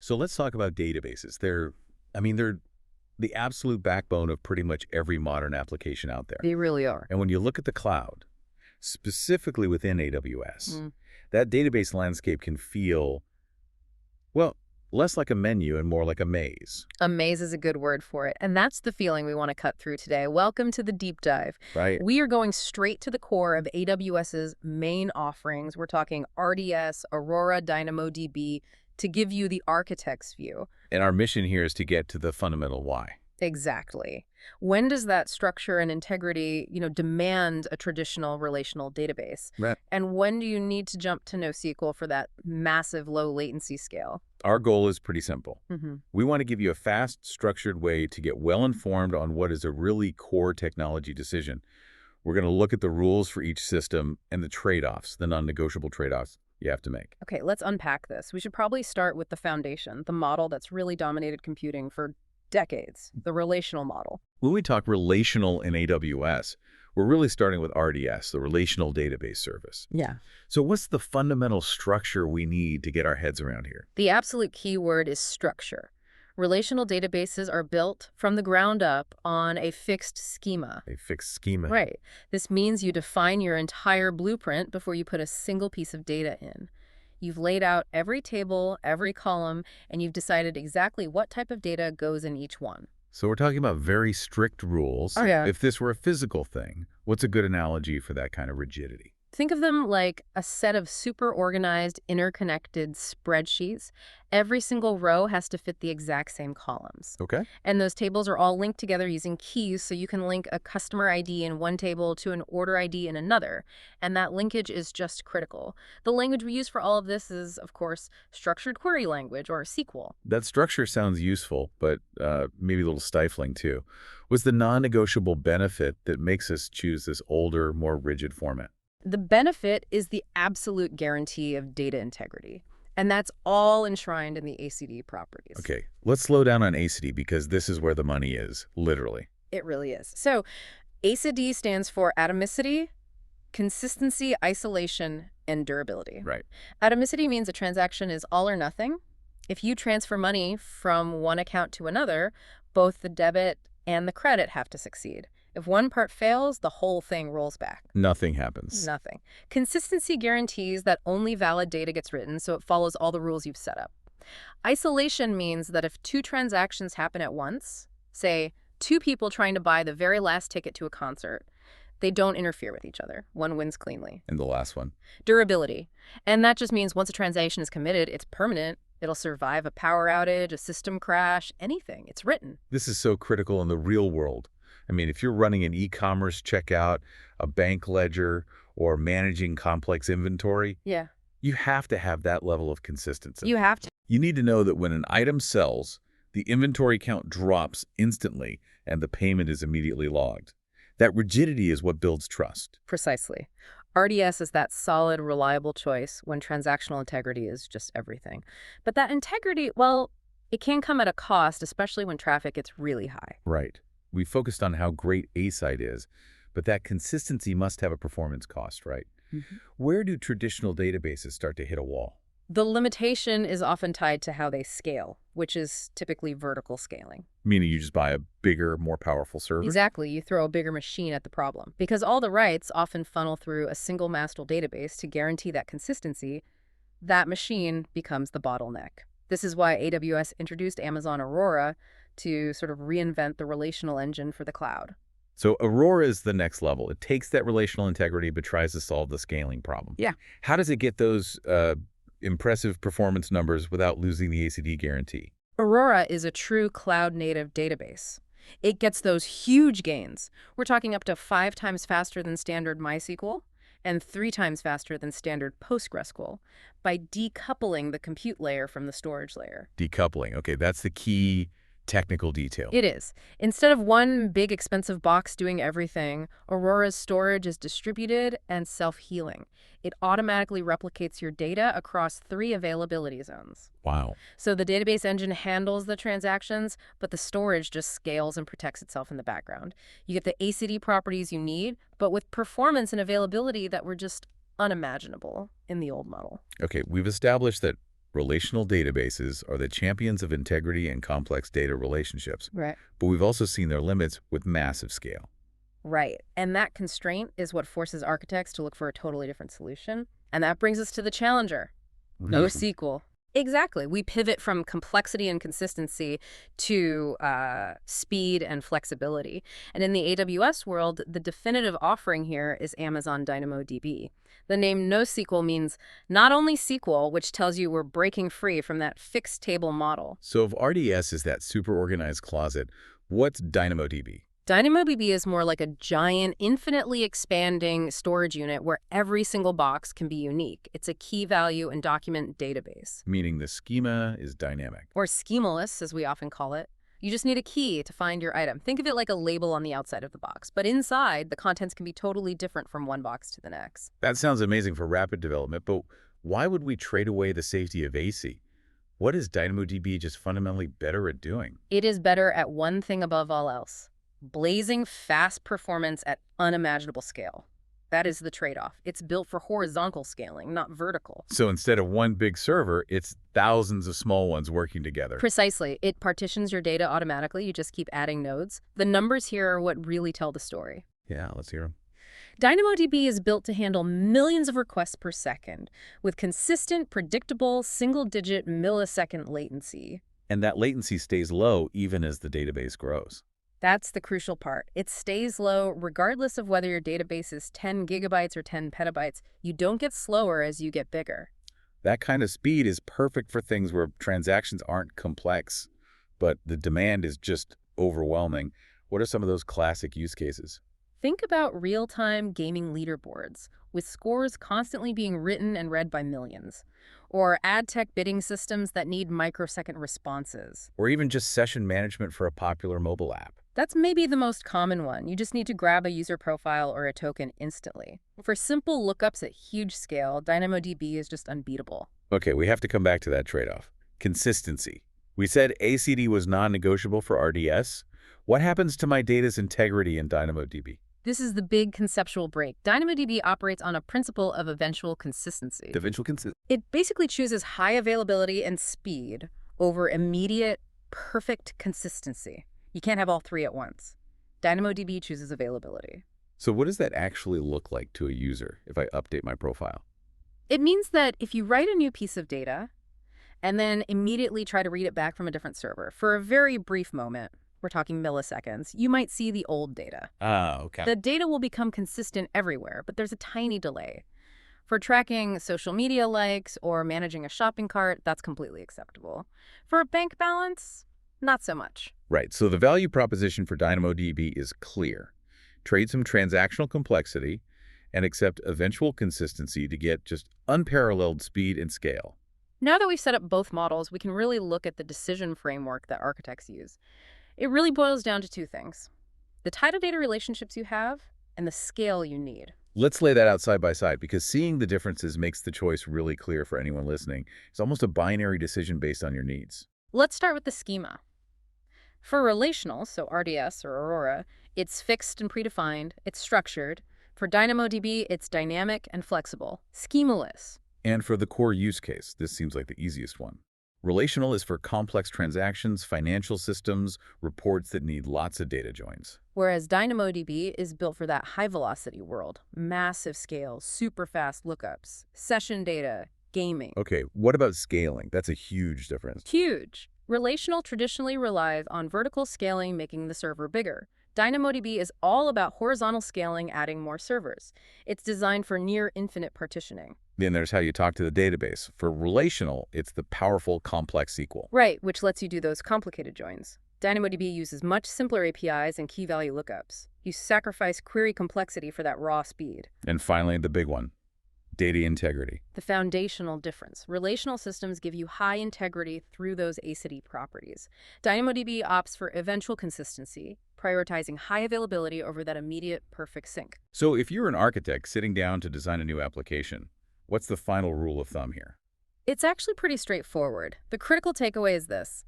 So let's talk about databases. They're the absolute backbone of pretty much every modern application out there. They really are. And when you look at the cloud, specifically within AWS, that database landscape can feel, well, less like a menu and more like a maze. A maze is a good word for it, and that's the feeling we want to cut through today. Welcome to the deep dive. Right. We are going straight to the core of AWS's main offerings. We're talking RDS, Aurora, DynamoDB, to give you the architect's view. And our mission here is to get to the fundamental why. Exactly. When does that structure and integrity, demand a traditional relational database? Right. And when do you need to jump to NoSQL for that massive low latency scale? Our goal is pretty simple. We want to give you a fast, structured way to get well-informed on what is a really core technology decision. We're going to look at the rules for each system and the trade-offs, the non-negotiable trade-offs you have to make. Okay, let's unpack this. We should probably start with the foundation, the model that's really dominated computing for decades, the relational model. When we talk relational in AWS, we're really starting with RDS, the Relational Database Service. Yeah. So what's the fundamental structure we need to get our heads around here? The absolute key word is structure. Relational databases are built from the ground up on a fixed schema. A fixed schema. Right. This means you define your entire blueprint before you put a single piece of data in. You've laid out every table, every column, and you've decided exactly what type of data goes in each one. So we're talking about very strict rules. Oh, yeah. If this were a physical thing, what's a good analogy for that kind of rigidity? Think of them like a set of super organized, interconnected spreadsheets. Every single row has to fit the exact same columns. Okay. And those tables are all linked together using keys, so you can link a customer ID in one table to an order ID in another. And that linkage is just critical. The language we use for all of this is, of course, structured query language, or SQL. That structure sounds useful, but maybe a little stifling too. What's the non-negotiable benefit that makes us choose this older, more rigid format? The benefit is the absolute guarantee of data integrity. And that's all enshrined in the ACD properties. Okay, let's slow down on ACD because this is where the money is, literally. It really is. So ACD stands for atomicity, consistency, isolation, and durability. Right. Atomicity means a transaction is all or nothing. If you transfer money from one account to another, both the debit and the credit have to succeed. If one part fails, the whole thing rolls back. Nothing happens. Nothing. Consistency guarantees that only valid data gets written, so it follows all the rules you've set up. Isolation means that if two transactions happen at once, say two people trying to buy the very last ticket to a concert, they don't interfere with each other. One wins cleanly. And the last one? Durability. And that just means once a transaction is committed, it's permanent. It'll survive a power outage, a system crash, anything. It's written. This is so critical in the real world. I mean, if you're running an e-commerce checkout, a bank ledger, or managing complex inventory, you have to have that level of consistency. You have to. You need to know that when an item sells, the inventory count drops instantly and the payment is immediately logged. That rigidity is what builds trust. Precisely. RDS is that solid, reliable choice when transactional integrity is just everything. But that integrity, well, it can come at a cost, especially when traffic gets really high. Right. We focused on how great a site is, but that consistency must have a performance cost, right? Where do traditional databases start to hit a wall? The limitation is often tied to how they scale, which is typically vertical scaling. Meaning you just buy a bigger, more powerful server? Exactly. You throw a bigger machine at the problem. Because all the writes often funnel through a single master database to guarantee that consistency, that machine becomes the bottleneck. This is why AWS introduced Amazon Aurora to sort of reinvent the relational engine for the cloud. So Aurora is the next level. It takes that relational integrity but tries to solve the scaling problem. Yeah. How does it get those impressive performance numbers without losing the ACD guarantee? Aurora is a true cloud-native database. It gets those huge gains. We're talking up to 5 times faster than standard MySQL and 3 times faster than standard PostgreSQL by decoupling the compute layer from the storage layer. Decoupling. Okay, that's the key technical detail. It is. Instead of one big expensive box doing everything, Aurora's storage is distributed and self-healing. It automatically replicates your data across 3 availability zones. Wow. So the database engine handles the transactions, but the storage just scales and protects itself in the background. You get the ACD properties you need, but with performance and availability that were just unimaginable in the old model. Okay, we've established that Relational databases are the champions of integrity and complex data relationships, Right. but we've also seen their limits with massive scale. Right. And that constraint is what forces architects to look for a totally different solution. And that brings us to the challenger. NoSQL. Exactly. We pivot from complexity and consistency to speed and flexibility. And in the AWS world, the definitive offering here is Amazon DynamoDB. The name NoSQL means not only SQL, which tells you we're breaking free from that fixed table model. So if RDS is that super organized closet, what's DynamoDB? DynamoDB is more like a giant, infinitely expanding storage unit where every single box can be unique. It's a key value and document database. Meaning the schema is dynamic. Or schemaless, as we often call it. You just need a key to find your item. Think of it like a label on the outside of the box. But inside, the contents can be totally different from one box to the next. That sounds amazing for rapid development, but why would we trade away the safety of AC? What is DynamoDB just fundamentally better at doing? It is better at one thing above all else: blazing fast performance at unimaginable scale. That is the trade-off. It's built for horizontal scaling, not vertical. So instead of one big server, it's thousands of small ones working together. Precisely. It partitions your data automatically. You just keep adding nodes. The numbers here are what really tell the story. Yeah, let's hear them. DynamoDB is built to handle millions of requests per second with consistent, predictable, single-digit millisecond latency. And that latency stays low even as the database grows. That's the crucial part. It stays low regardless of whether your database is 10 gigabytes or 10 petabytes. You don't get slower as you get bigger. That kind of speed is perfect for things where transactions aren't complex, but the demand is just overwhelming. What are some of those classic use cases? Think about real-time gaming leaderboards, with scores constantly being written and read by millions. Or ad tech bidding systems that need microsecond responses. Or even just session management for a popular mobile app. That's maybe the most common one. You just need to grab a user profile or a token instantly. For simple lookups at huge scale, DynamoDB is just unbeatable. Okay, we have to come back to that trade-off. Consistency. We said ACD was non-negotiable for RDS. What happens to my data's integrity in DynamoDB? This is the big conceptual break. DynamoDB operates on a principle of eventual consistency. It basically chooses high availability and speed over immediate, perfect consistency. You can't have all three at once. DynamoDB chooses availability. So what does that actually look like to a user if I update my profile? It means that if you write a new piece of data and then immediately try to read it back from a different server for a very brief moment, we're talking milliseconds, you might see the old data. Okay. The data will become consistent everywhere, but there's a tiny delay. For tracking social media likes or managing a shopping cart, that's completely acceptable. For a bank balance, not so much. Right, so the value proposition for DynamoDB is clear. Trade some transactional complexity and accept eventual consistency to get just unparalleled speed and scale. Now that we've set up both models, we can really look at the decision framework that architects use. It really boils down to two things: the type of data relationships you have and the scale you need. Let's lay that out side by side, because seeing the differences makes the choice really clear for anyone listening. It's almost a binary decision based on your needs. Let's start with the schema. For relational, so RDS or Aurora, it's fixed and predefined, it's structured. For DynamoDB, it's dynamic and flexible, schemaless. And for the core use case, this seems like the easiest one. Relational is for complex transactions, financial systems, reports that need lots of data joins. Whereas DynamoDB is built for that high-velocity world, massive scale, super fast lookups, session data, gaming. Okay, what about scaling? That's a huge difference. Huge. Relational traditionally relies on vertical scaling, making the server bigger. DynamoDB is all about horizontal scaling, adding more servers. It's designed for near infinite partitioning. Then there's how you talk to the database. For relational, it's the powerful, complex SQL. Right, which lets you do those complicated joins. DynamoDB uses much simpler APIs and key-value lookups. You sacrifice query complexity for that raw speed. And finally, the big one, data integrity. The foundational difference. Relational systems give you high integrity through those ACD properties. DynamoDB opts for eventual consistency, prioritizing high availability over that immediate perfect sync. So if you're an architect sitting down to design a new application, what's the final rule of thumb here? It's actually pretty straightforward. The critical takeaway is this: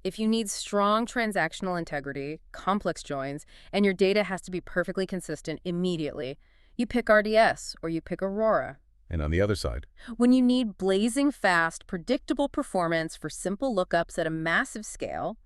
if you need strong transactional integrity, complex joins, and your data has to be perfectly consistent immediately, you pick RDS or you pick Aurora. And on the other side, When you need blazing fast, predictable performance for simple lookups at a massive scale,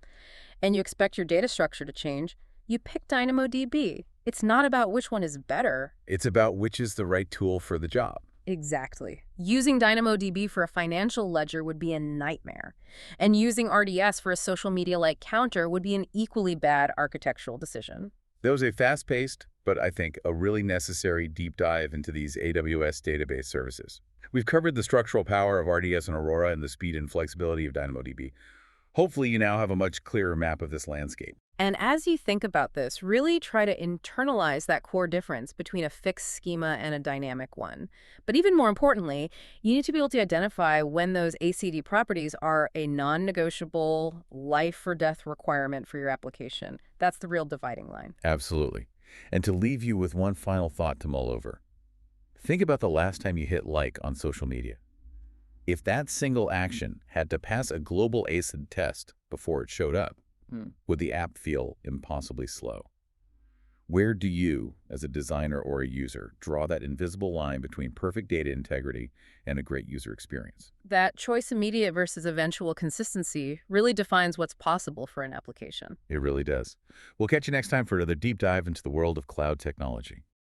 and you expect your data structure to change, you pick DynamoDB. It's not about which one is better. it's about which is the right tool for the job. Exactly. Using DynamoDB for a financial ledger would be a nightmare. And using RDS for a social media-like counter would be an equally bad architectural decision. That was a fast-paced, but I think a really necessary deep dive into these AWS database services. We've covered the structural power of RDS and Aurora and the speed and flexibility of DynamoDB. Hopefully you now have a much clearer map of this landscape. And as you think about this, really try to internalize that core difference between a fixed schema and a dynamic one. But even more importantly, you need to be able to identify when those ACD properties are a non-negotiable life or death requirement for your application. That's the real dividing line. Absolutely. And to leave you with one final thought to mull over. Think about the last time you hit like on social media. If that single action had to pass a global ACID test before it showed up, would the app feel impossibly slow? Where do you, as a designer or a user, draw that invisible line between perfect data integrity and a great user experience? That choice immediate versus eventual consistency really defines what's possible for an application. It really does. We'll catch you next time for another deep dive into the world of cloud technology.